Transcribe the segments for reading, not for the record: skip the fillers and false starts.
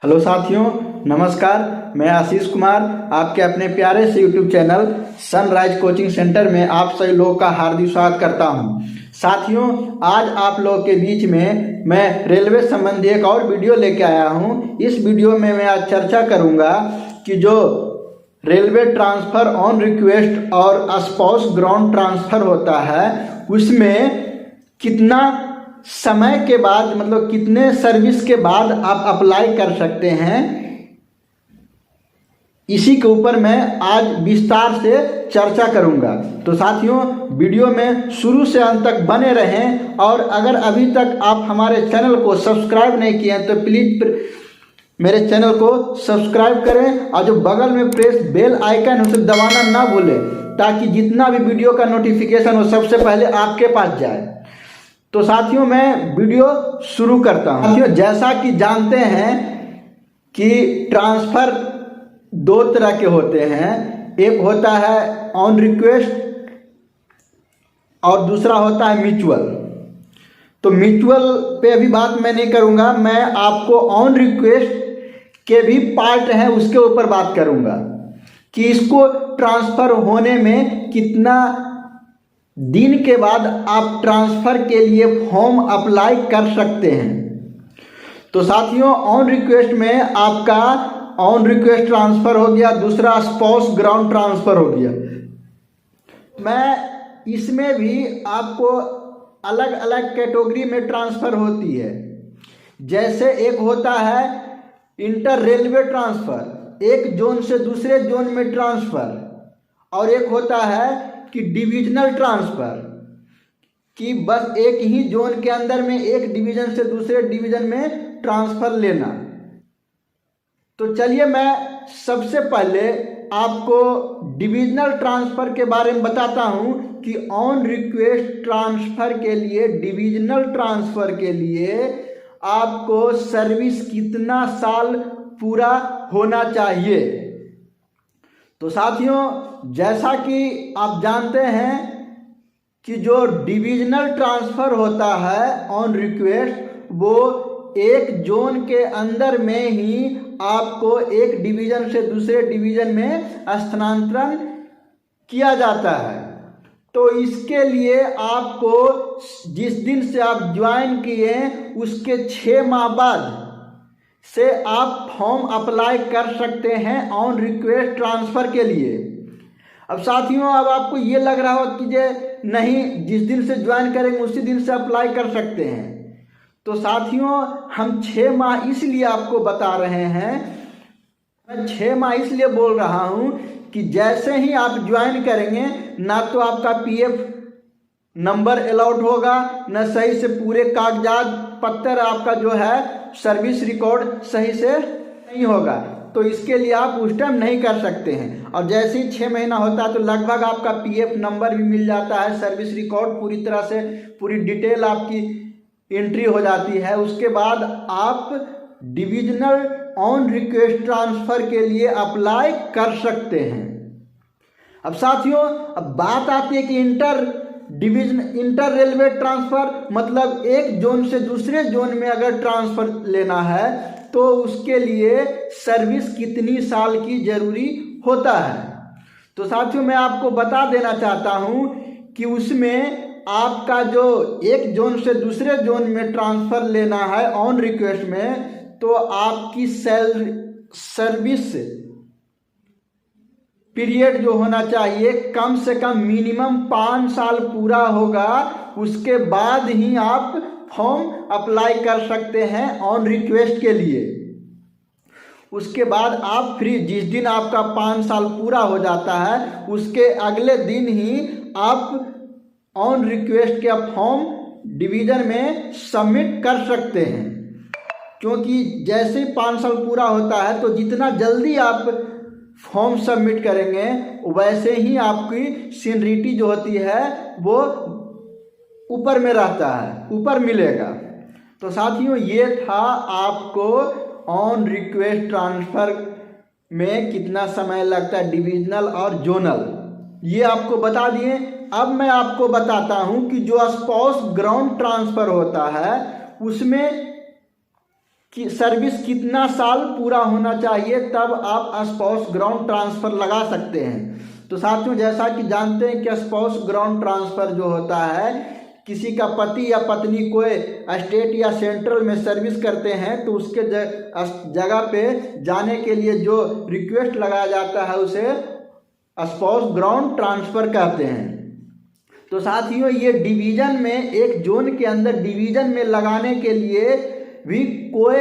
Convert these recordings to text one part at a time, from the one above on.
Hello साथियों, नमस्कार। मैं आशीष कुमार आपके अपने प्यारे से YouTube channel sunrise coaching centre में आप सभी लोगों का हार्दिक स्वागत करता हूं। साथियों, आज आप लोगों के बीच में मैं रेलवे संबंधी एक और वीडियो लेके आया हूं। इस वीडियो में मैं आज चर्चा करूंगा कि जो रेलवे ट्रांसफ़र ऑन रिक्वेस्ट और स्पाउस ग्राउंड ट्रांसफ़र होता है उसमें कितना समय के बाद मतलब कितने सर्विस के बाद आप अप्लाई कर सकते हैं, इसी के ऊपर मैं आज विस्तार से चर्चा करूंगा। तो साथियों, वीडियो में शुरू से अंत तक बने रहें और अगर अभी तक आप हमारे चैनल को सब्सक्राइब नहीं किए हैं तो प्लीज़ मेरे चैनल को सब्सक्राइब करें और जो बगल में प्रेस बेल आइकन उसे दबाना ना भूलें ताकि जितना भी वीडियो का नोटिफिकेशन हो सबसे पहले आपके पास जाए। तो साथियों, मैं वीडियो शुरू करता हूं। साथियों, जैसा कि जानते हैं कि ट्रांसफ़र दो तरह के होते हैं, एक होता है ऑन रिक्वेस्ट और दूसरा होता है म्यूचुअल। तो म्यूचुअल पे अभी बात मैं नहीं करूंगा, मैं आपको ऑन रिक्वेस्ट के भी पार्ट हैं उसके ऊपर बात करूंगा कि इसको ट्रांसफ़र होने में कितना दिन के बाद आप ट्रांसफ़र के लिए फॉर्म अप्लाई कर सकते हैं। तो साथियों, ऑन रिक्वेस्ट में आपका ऑन रिक्वेस्ट ट्रांसफ़र हो गया, दूसरा स्पाउस ग्राउंड ट्रांसफ़र हो गया। मैं इसमें भी आपको अलग अलग कैटेगरी में ट्रांसफ़र होती है। जैसे एक होता है इंटर रेलवे ट्रांसफ़र, एक जोन से दूसरे जोन में ट्रांसफ़र, और एक होता है कि डिविजनल ट्रांसफ़र, कि बस एक ही जोन के अंदर में एक डिवीज़न से दूसरे डिवीज़न में ट्रांसफ़र लेना। तो चलिए मैं सबसे पहले आपको डिविजनल ट्रांसफ़र के बारे में बताता हूं कि ऑन रिक्वेस्ट ट्रांसफ़र के लिए, डिविजनल ट्रांसफ़र के लिए आपको सर्विस कितना साल पूरा होना चाहिए। तो साथियों, जैसा कि आप जानते हैं कि जो डिविजनल ट्रांसफ़र होता है ऑन रिक्वेस्ट, वो एक जोन के अंदर में ही आपको एक डिवीज़न से दूसरे डिवीज़न में स्थानांतरण किया जाता है। तो इसके लिए आपको जिस दिन से आप ज्वाइन किए उसके 6 माह बाद से आप फॉर्म अप्लाई कर सकते हैं ऑन रिक्वेस्ट ट्रांसफ़र के लिए। अब साथियों, अब आपको ये लग रहा हो कि जे नहीं, जिस दिन से ज्वाइन करेंगे उसी दिन से अप्लाई कर सकते हैं। तो साथियों, हम 6 माह इसलिए आपको बता रहे हैं, मैं 6 माह इसलिए बोल रहा हूँ कि जैसे ही आप ज्वाइन करेंगे ना तो आपका पीएफ नंबर अलॉट होगा, न सही से पूरे कागजात पत्र, आपका जो है सर्विस रिकॉर्ड सही से नहीं होगा। तो इसके लिए आप उस टाइम नहीं कर सकते हैं। और जैसे ही 6 महीना होता है तो लगभग आपका पीएफ नंबर भी मिल जाता है, सर्विस रिकॉर्ड पूरी तरह से पूरी डिटेल आपकी एंट्री हो जाती है। उसके बाद आप डिविजनल ऑन रिक्वेस्ट ट्रांसफ़र के लिए अप्लाई कर सकते हैं। अब साथियों, अब बात आती है कि इंटर रेलवे ट्रांसफ़र, मतलब एक जोन से दूसरे जोन में अगर ट्रांसफ़र लेना है तो उसके लिए सर्विस कितनी साल की जरूरी होता है। तो साथियों, मैं आपको बता देना चाहता हूं कि उसमें आपका जो एक जोन से दूसरे जोन में ट्रांसफ़र लेना है ऑन रिक्वेस्ट में, तो आपकी सर्विस पीरियड जो होना चाहिए कम से कम मिनिमम 5 साल पूरा होगा। उसके बाद ही आप फॉर्म अप्लाई कर सकते हैं ऑन रिक्वेस्ट के लिए। उसके बाद आप फ्री, जिस दिन आपका 5 साल पूरा हो जाता है उसके अगले दिन ही आप ऑन रिक्वेस्ट का फॉर्म डिवीज़न में सबमिट कर सकते हैं। क्योंकि जैसे ही 5 साल पूरा होता है तो जितना जल्दी आप फॉर्म सबमिट करेंगे वैसे ही आपकी सीनियरिटी जो होती है वो ऊपर में रहता है, ऊपर मिलेगा। तो साथियों, ये था आपको ऑन रिक्वेस्ट ट्रांसफ़र में कितना समय लगता है, डिविजनल और जोनल, ये आपको बता दिए। अब मैं आपको बताता हूं कि जो स्पाउस ग्राउंड ट्रांसफ़र होता है उसमें कि सर्विस कितना साल पूरा होना चाहिए, तब आप स्पाउस ग्राउंड ट्रांसफ़र लगा सकते हैं। तो साथियों, जैसा कि जानते हैं कि स्पाउस ग्राउंड ट्रांसफ़र जो होता है, किसी का पति या पत्नी कोई स्टेट या सेंट्रल में सर्विस करते हैं तो उसके जगह पे जाने के लिए जो रिक्वेस्ट लगाया जाता है उसे स्पाउस ग्राउंड ट्रांसफ़र कहते हैं। तो साथियों, ये डिवीज़न में, एक जोन के अंदर डिवीज़न में लगाने के लिए भी कोई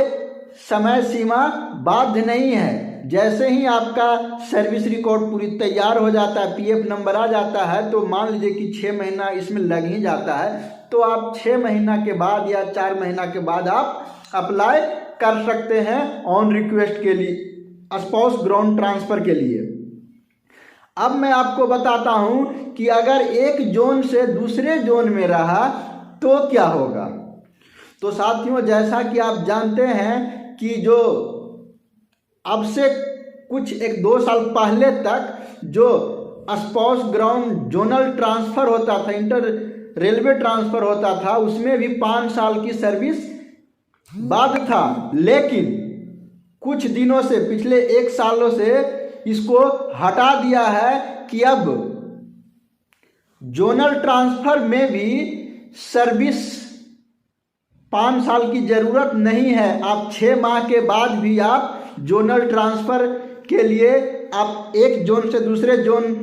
समय सीमा बाध्य नहीं है। जैसे ही आपका सर्विस रिकॉर्ड पूरी तैयार हो जाता है, पीएफ नंबर आ जाता है, तो मान लीजिए कि 6 महीना इसमें लग ही जाता है, तो आप 6 महीना के बाद या 4 महीना के बाद आप अप्लाई कर सकते हैं ऑन रिक्वेस्ट के लिए, स्पाउस ग्राउंड ट्रांसफ़र के लिए। अब मैं आपको बताता हूं कि अगर एक जोन से दूसरे जोन में रहा तो क्या होगा। तो साथियों, जैसा कि आप जानते हैं कि जो अब से कुछ 1-2 साल पहले तक जो स्पाउस ग्राउंड जोनल ट्रांसफ़र होता था, इंटर रेलवे ट्रांसफ़र होता था, उसमें भी 5 साल की सर्विस बाध्य था। लेकिन कुछ दिनों से, पिछले 1 सालों से इसको हटा दिया है कि अब जोनल ट्रांसफ़र में भी सर्विस 5 साल की ज़रूरत नहीं है। आप 6 माह के बाद भी आप जोनल ट्रांसफ़र के लिए, आप एक जोन से दूसरे जोन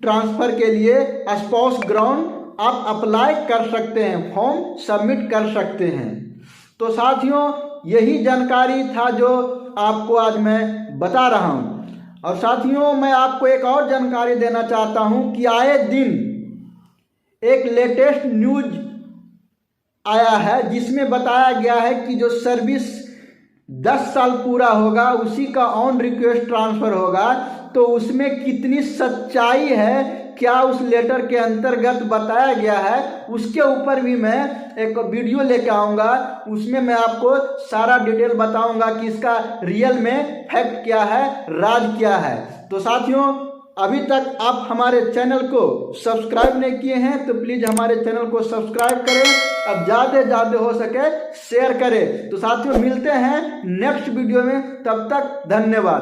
ट्रांसफ़र के लिए स्पाउस ग्राउंड आप अप्लाई कर सकते हैं, फॉर्म सबमिट कर सकते हैं। तो साथियों, यही जानकारी था जो आपको आज मैं बता रहा हूँ। और साथियों, मैं आपको एक और जानकारी देना चाहता हूँ कि आए दिन एक लेटेस्ट न्यूज़ आया है जिसमें बताया गया है कि जो सर्विस 10 साल पूरा होगा उसी का ऑन रिक्वेस्ट ट्रांसफ़र होगा। तो उसमें कितनी सच्चाई है, क्या उस लेटर के अंतर्गत बताया गया है, उसके ऊपर भी मैं एक वीडियो लेकर आऊँगा। उसमें मैं आपको सारा डिटेल बताऊँगा कि इसका रियल में फैक्ट क्या है, राज क्या है। तो साथियों, अभी तक आप हमारे चैनल को सब्सक्राइब नहीं किए हैं तो प्लीज़ हमारे चैनल को सब्सक्राइब करें, अब ज़्यादा हो सके शेयर करें। तो साथियों, मिलते हैं नेक्स्ट वीडियो में, तब तक धन्यवाद।